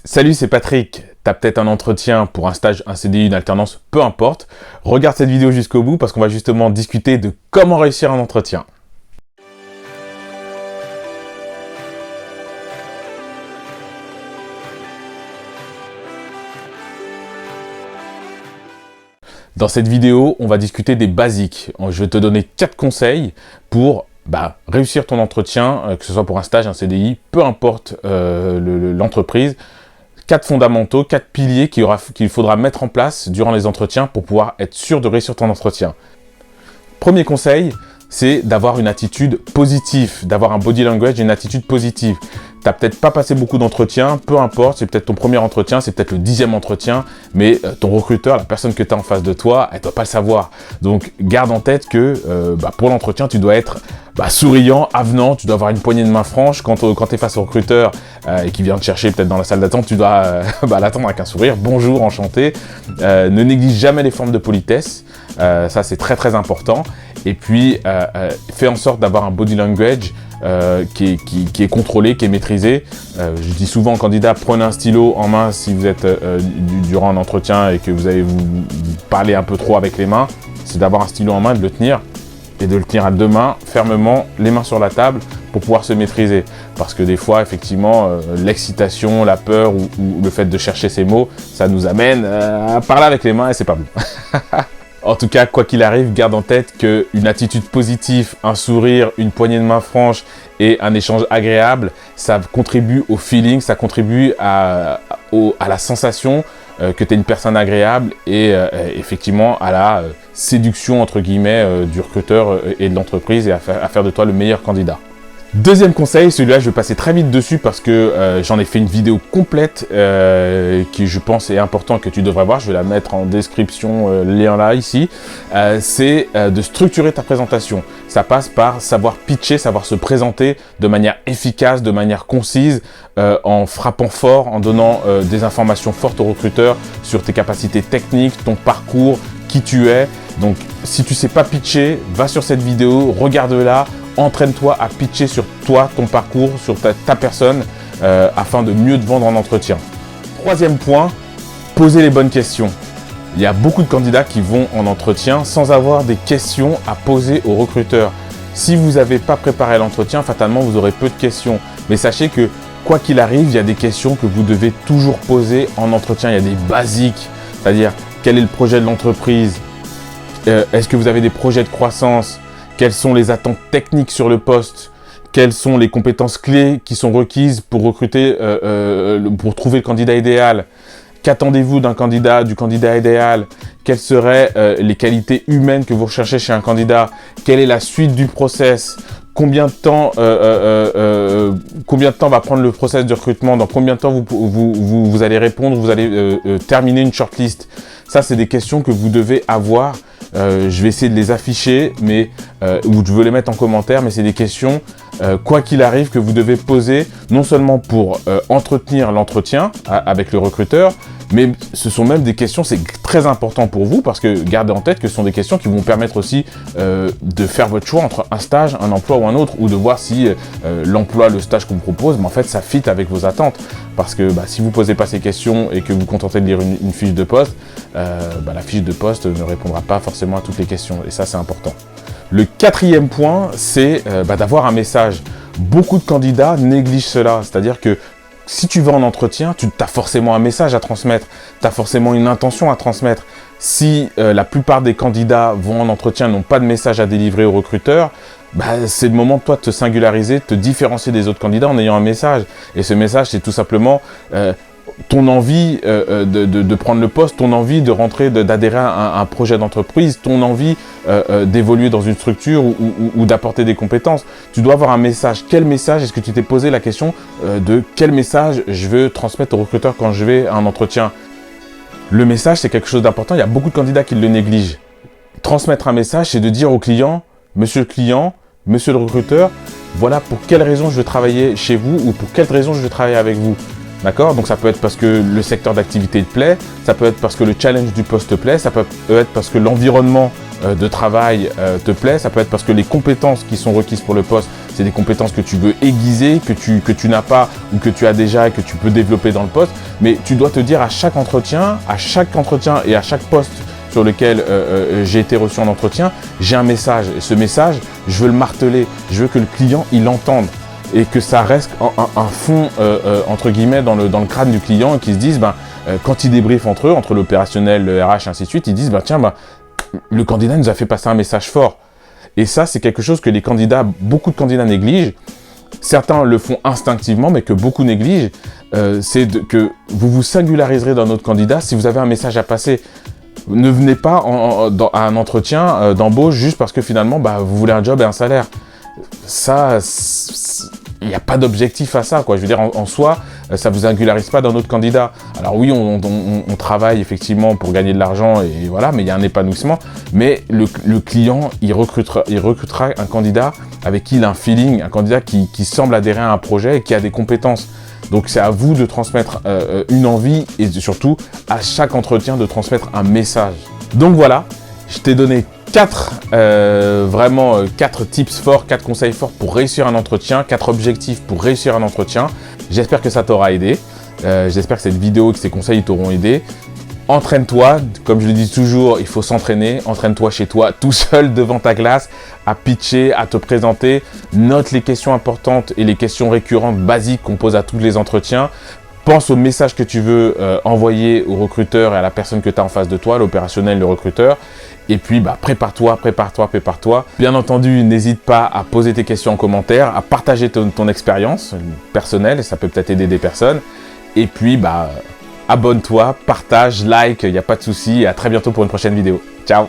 Salut, c'est Patrick. T'as peut-être un entretien pour un stage, un CDI, une alternance, peu importe. Regarde cette vidéo jusqu'au bout parce qu'on va justement discuter de comment réussir un entretien. Dans cette vidéo, on va discuter des basiques. Je vais te donner 4 conseils pour réussir ton entretien, que ce soit pour un stage, un CDI, peu importe l'entreprise. 4 fondamentaux, 4 piliers qu'il faudra mettre en place durant les entretiens pour pouvoir être sûr de réussir ton entretien. Premier conseil, c'est d'avoir une attitude positive, d'avoir un body language et une attitude positive. Tu n'as peut-être pas passé beaucoup d'entretiens, peu importe, c'est peut-être ton premier entretien, c'est peut-être le 10e entretien, mais ton recruteur, la personne que tu as en face de toi, elle ne doit pas le savoir. Donc, garde en tête que pour l'entretien, tu dois être souriant, avenant, tu dois avoir une poignée de main franche. Quand tu es face au recruteur et qu'il vient te chercher peut-être dans la salle d'attente, tu dois l'attendre avec un sourire. Bonjour, enchanté. Ne néglige jamais les formes de politesse. Ça, c'est très très important. Et puis, fais en sorte d'avoir un body language qui est contrôlé, qui est maîtrisé. Je dis souvent aux candidats, prenez un stylo en main si vous êtes durant un entretien et que vous allez vous parler un peu trop avec les mains. C'est d'avoir un stylo en main, de le tenir et de le tenir à deux mains, fermement, les mains sur la table pour pouvoir se maîtriser. Parce que des fois, effectivement, l'excitation, la peur ou le fait de chercher ces mots, ça nous amène à parler avec les mains et c'est pas bon. En tout cas, quoi qu'il arrive, garde en tête qu'une attitude positive, un sourire, une poignée de main franche et un échange agréable, ça contribue au feeling, ça contribue à la sensation que tu es une personne agréable et effectivement à la séduction entre guillemets du recruteur et de l'entreprise et à faire de toi le meilleur candidat. Deuxième conseil, celui-là je vais passer très vite dessus parce que j'en ai fait une vidéo complète qui je pense est important que tu devrais voir. Je vais la mettre en description, le lien là ici. C'est de structurer ta présentation. Ça passe par savoir pitcher, savoir se présenter de manière efficace, de manière concise, en frappant fort, en donnant des informations fortes aux recruteurs sur tes capacités techniques, ton parcours, qui tu es. Donc si tu sais pas pitcher, va sur cette vidéo, regarde-la. Entraîne-toi à pitcher sur toi, ton parcours, sur ta personne, afin de mieux te vendre en entretien. Troisième point, poser les bonnes questions. Il y a beaucoup de candidats qui vont en entretien sans avoir des questions à poser au recruteur. Si vous n'avez pas préparé l'entretien, fatalement, vous aurez peu de questions. Mais sachez que, quoi qu'il arrive, il y a des questions que vous devez toujours poser en entretien. Il y a des basiques, c'est-à-dire, quel est le projet de l'entreprise? Est-ce que vous avez des projets de croissance? Quelles sont les attentes techniques sur le poste? Quelles sont les compétences clés qui sont requises pour recruter, pour trouver le candidat idéal? Qu'attendez-vous du candidat idéal? Quelles seraient les qualités humaines que vous recherchez chez un candidat? Quelle est la suite du process? Combien de temps va prendre le process de recrutement? Dans combien de temps vous allez répondre? Vous allez terminer une shortlist? Ça, c'est des questions que vous devez avoir. Je vais essayer de les afficher, ou je veux les mettre en commentaire, mais c'est des questions, quoi qu'il arrive, que vous devez poser, non seulement pour entretenir l'entretien avec le recruteur, mais ce sont même des questions, c'est très important pour vous, parce que gardez en tête que ce sont des questions qui vont vous permettre aussi de faire votre choix entre un stage, un emploi ou un autre, ou de voir si l'emploi, le stage qu'on vous propose, en fait, ça fit avec vos attentes. Parce que si vous ne posez pas ces questions et que vous vous contentez de lire une fiche de poste, la fiche de poste ne répondra pas forcément à toutes les questions. Et ça, c'est important. Le quatrième point, c'est d'avoir un message. Beaucoup de candidats négligent cela. C'est-à-dire que si tu vas en entretien, tu as forcément un message à transmettre. Tu as forcément une intention à transmettre. Si la plupart des candidats vont en entretien, n'ont pas de message à délivrer au recruteur, c'est le moment de toi de te singulariser, de te différencier des autres candidats en ayant un message. Et ce message, c'est tout simplement ton envie de prendre le poste, ton envie de rentrer, d'adhérer à un projet d'entreprise, ton envie d'évoluer dans une structure ou d'apporter des compétences. Tu dois avoir un message. Quel message? Est-ce que tu t'es posé la question de quel message je veux transmettre au recruteur quand je vais à un entretien? Le message, c'est quelque chose d'important. Il y a beaucoup de candidats qui le négligent. Transmettre un message, c'est de dire au client, monsieur le client, monsieur le recruteur, voilà pour quelle raison je veux travailler chez vous ou pour quelle raison je veux travailler avec vous. D'accord? Donc ça peut être parce que le secteur d'activité te plaît, ça peut être parce que le challenge du poste te plaît, ça peut être parce que l'environnement de travail te plaît, ça peut être parce que les compétences qui sont requises pour le poste c'est des compétences que tu veux aiguiser, que tu n'as pas ou que tu as déjà et que tu peux développer dans le poste. Mais tu dois te dire à chaque entretien et à chaque poste sur lequel j'ai été reçu en entretien, j'ai un message. Et ce message, je veux le marteler. Je veux que le client, il l'entende. Et que ça reste un fond, entre guillemets, dans le crâne du client et qu'ils se disent, quand ils débriefent entre eux, entre l'opérationnel, le RH, ainsi de suite, ils disent, tiens, le candidat nous a fait passer un message fort. Et ça, c'est quelque chose que beaucoup de candidats négligent. Certains le font instinctivement, mais que beaucoup négligent. C'est que vous vous singulariserez dans notre candidat si vous avez un message à passer. Ne venez pas à un entretien d'embauche juste parce que finalement, vous voulez un job et un salaire. Ça, il n'y a pas d'objectif à ça, quoi. Je veux dire, en soi, ça ne vous singularise pas dans notre candidat. Alors oui, on travaille effectivement pour gagner de l'argent, et voilà, mais il y a un épanouissement. Mais le client, il recrutera un candidat avec qui il a un feeling, un candidat qui semble adhérer à un projet et qui a des compétences. Donc c'est à vous de transmettre une envie et surtout, à chaque entretien, de transmettre un message. Donc voilà, je t'ai donné 4 tips forts, 4 conseils forts pour réussir un entretien, 4 objectifs pour réussir un entretien. J'espère que ça t'aura aidé. J'espère que cette vidéo et que ces conseils t'auront aidé. Entraîne-toi, comme je le dis toujours, il faut s'entraîner. Entraîne-toi chez toi, tout seul devant ta glace, à pitcher, à te présenter. Note les questions importantes et les questions récurrentes, basiques qu'on pose à tous les entretiens. Pense au message que tu veux envoyer au recruteur et à la personne que tu as en face de toi, l'opérationnel, le recruteur. Et puis, prépare-toi. Bien entendu, n'hésite pas à poser tes questions en commentaire, à partager ton expérience personnelle, et ça peut peut-être aider des personnes. Et puis, abonne-toi, partage, like, il n'y a pas de souci. Et à très bientôt pour une prochaine vidéo. Ciao.